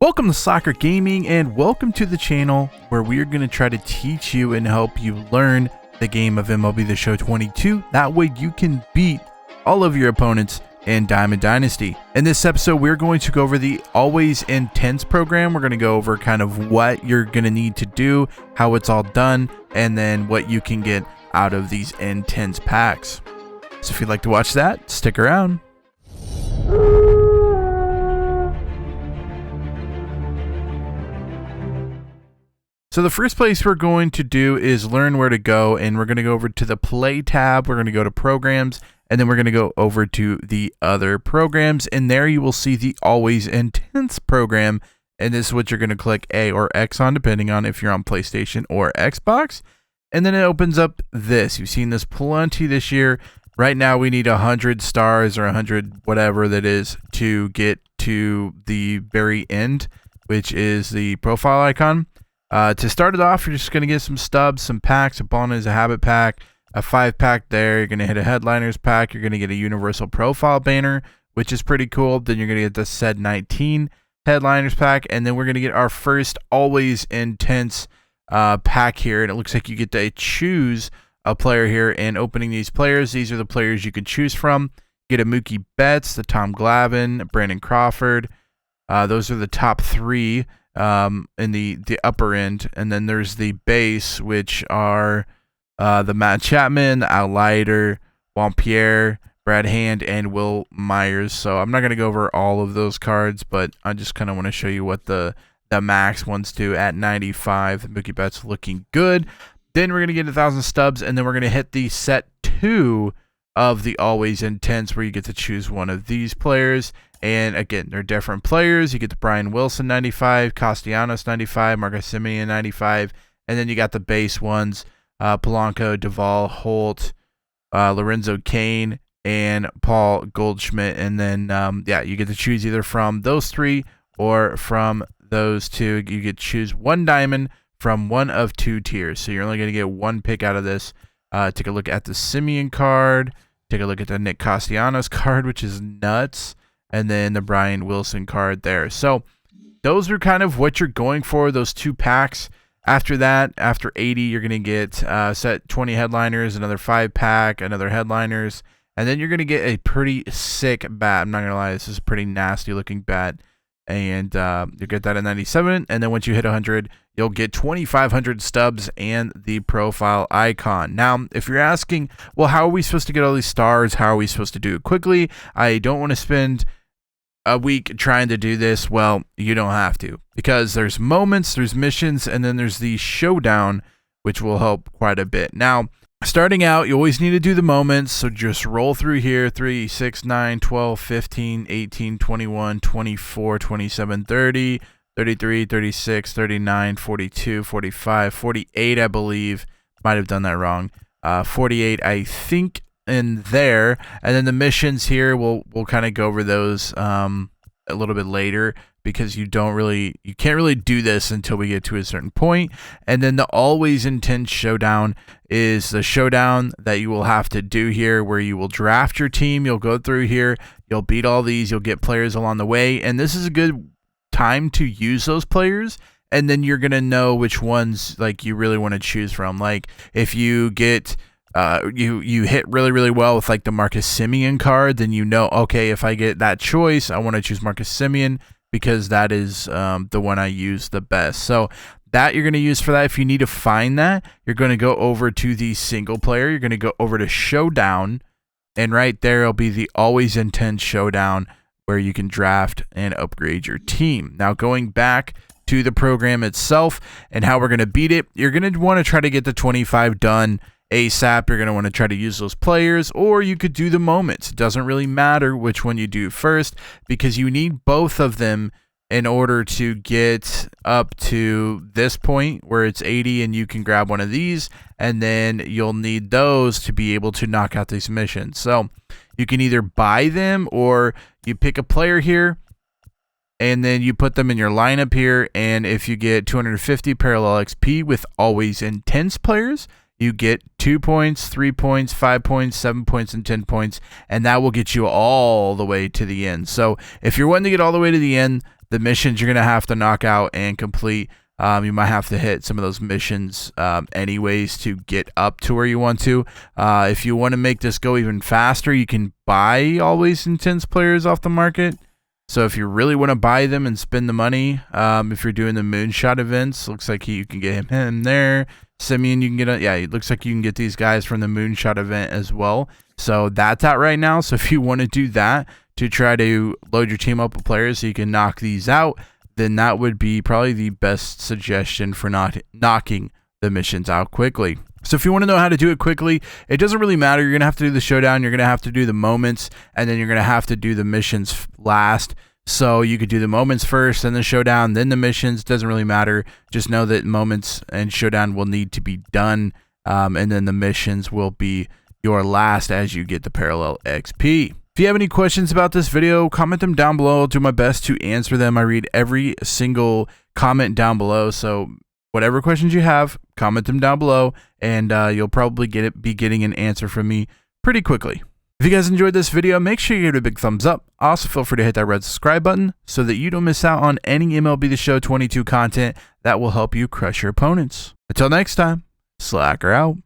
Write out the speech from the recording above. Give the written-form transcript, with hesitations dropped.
Welcome to Soccer Gaming, and welcome to the channel where we are going to try to teach you and help you learn the game of MLB The Show 22. That way you can beat all of your opponents in Diamond Dynasty. In this episode, we're going to go over the Always Intense program. We're going to go over kind of what you're going to need to do, how it's all done, and then what you can get out of these intense packs. So if you'd like to watch that, stick around. So the first place we're going to do is learn where to go, and we're going to go over to the Play tab. We're going to go to Programs, and then we're going to go over to the Other Programs, and there you will see the Always Intense program, and this is what you're going to click A or X on, depending on if you're on PlayStation or Xbox, and then it opens up this. You've seen this plenty this year. Right now we need 100 stars or 100 whatever that is to get to the very end, which is the profile icon. To start it off, you're just going to get some stubs, some packs. A Ballin' is a habit pack, a 5-pack there. You're going to hit a headliners pack. You're going to get a universal profile banner, which is pretty cool. Then you're going to get the said 19 headliners pack. And then we're going to get our first Always Intense pack here. And it looks like you get to choose a player here. And opening these players, these are the players you can choose from. You get a Mookie Betts, the Tom Glavine, Brandon Crawford. Those are the top three. In the upper end, and then there's the base, which are the Matt Chapman, Al Leiter, Juan Pierre, Brad Hand, and Will Myers. So I'm not going to go over all of those cards, but I just kind of want to show you what the max ones do at 95. Mookie Betts looking good. Then we're going to get 1,000 stubs, and then we're going to hit the set 2 of the Always Intense, where you get to choose one of these players. And again, they're different players. You get the Brian Wilson 95, Castellanos 95, Marcus Semien 95, and then you got the base ones, Polanco, Duvall, Holt, Lorenzo Cain, and Paul Goldschmidt. And then, yeah, you get to choose either from those three or from those two. You get to choose one diamond from one of 2 tiers. So you're only going to get one pick out of this. Take a look at the Semien card. Take a look at the Nick Castellanos card, which is nuts. And then the Brian Wilson card there. So those are kind of what you're going for, those 2 packs. After that, after 80, you're going to get set 20 headliners, another 5-pack, another headliners. And then you're going to get a pretty sick bat. I'm not going to lie, this is a pretty nasty looking bat. And you get that at 97. And then once you hit 100, you'll get 2,500 stubs and the profile icon. Now, if you're asking, well, how are we supposed to get all these stars? How are we supposed to do it quickly? I don't want to spend a week trying to do this. Well, you don't have to, because there's moments, there's missions, and then there's the showdown, which will help quite a bit. Now, starting out, you always need to do the moments, so just roll through here: 3, 6, 9, 12, 15, 18, 21, 24, 27, 30, 33, 36, 39, 42, 45, 48, I believe. Might have done that wrong. 48, I think, in there. And then the missions here, we'll kind of go over those a little bit later, because you can't really do this until we get to a certain point. And then the Always Intense showdown is the showdown that you will have to do here, where you will draft your team. You'll go through here, you'll beat all these, you'll get players along the way, and this is a good time to use those players. And then you're gonna know which ones like you really want to choose from. Like if you get you hit really well with like the Marcus Semien card, then you know, okay, if I get that choice, I want to choose Marcus Semien, because that is the one I use the best. So that you're going to use for that. If you need to find that, you're going to go over to the single player. You're going to go over to Showdown, and right there will be the Always Intense Showdown, where you can draft and upgrade your team. Now, going back to the program itself and how we're going to beat it, you're going to want to try to get the 25 done ASAP. You're going to want to try to use those players, or you could do the moments. It doesn't really matter which one you do first, because you need both of them in order to get up to this point where it's 80 and you can grab one of these, and then you'll need those to be able to knock out these missions. So you can either buy them, or you pick a player here and then you put them in your lineup here, and if you get 250 parallel XP with Always Intense players, you get 2 points, 3 points, 5 points, 7 points, and 10 points, and that will get you all the way to the end. So if you're wanting to get all the way to the end, the missions you're going to have to knock out and complete. You might have to hit some of those missions anyways to get up to where you want to. If you want to make this go even faster, you can buy Always Intense players off the market. So if you really want to buy them and spend the money, if you're doing the moonshot events, looks like you can get him there. Simeon, you can get it looks like you can get these guys from the moonshot event as well. So that's out right now. So if you want to do that to try to load your team up with players so you can knock these out, then that would be probably the best suggestion for not knocking the missions out quickly. So if you want to know how to do it quickly, it doesn't really matter. You're going to have to do the showdown, you're going to have to do the moments, and then you're going to have to do the missions last. So you could do the moments first, then the showdown, then the missions. Doesn't really matter. Just know that moments and showdown will need to be done, and then the missions will be your last as you get the parallel XP. If you have any questions about this video, comment them down below. I'll do my best to answer them. I read every single comment down below. So whatever questions you have, comment them down below, and you'll probably be getting an answer from me pretty quickly. If you guys enjoyed this video, make sure you give it a big thumbs up. Also, feel free to hit that red subscribe button so that you don't miss out on any MLB The Show 22 content that will help you crush your opponents. Until next time, Slacker out.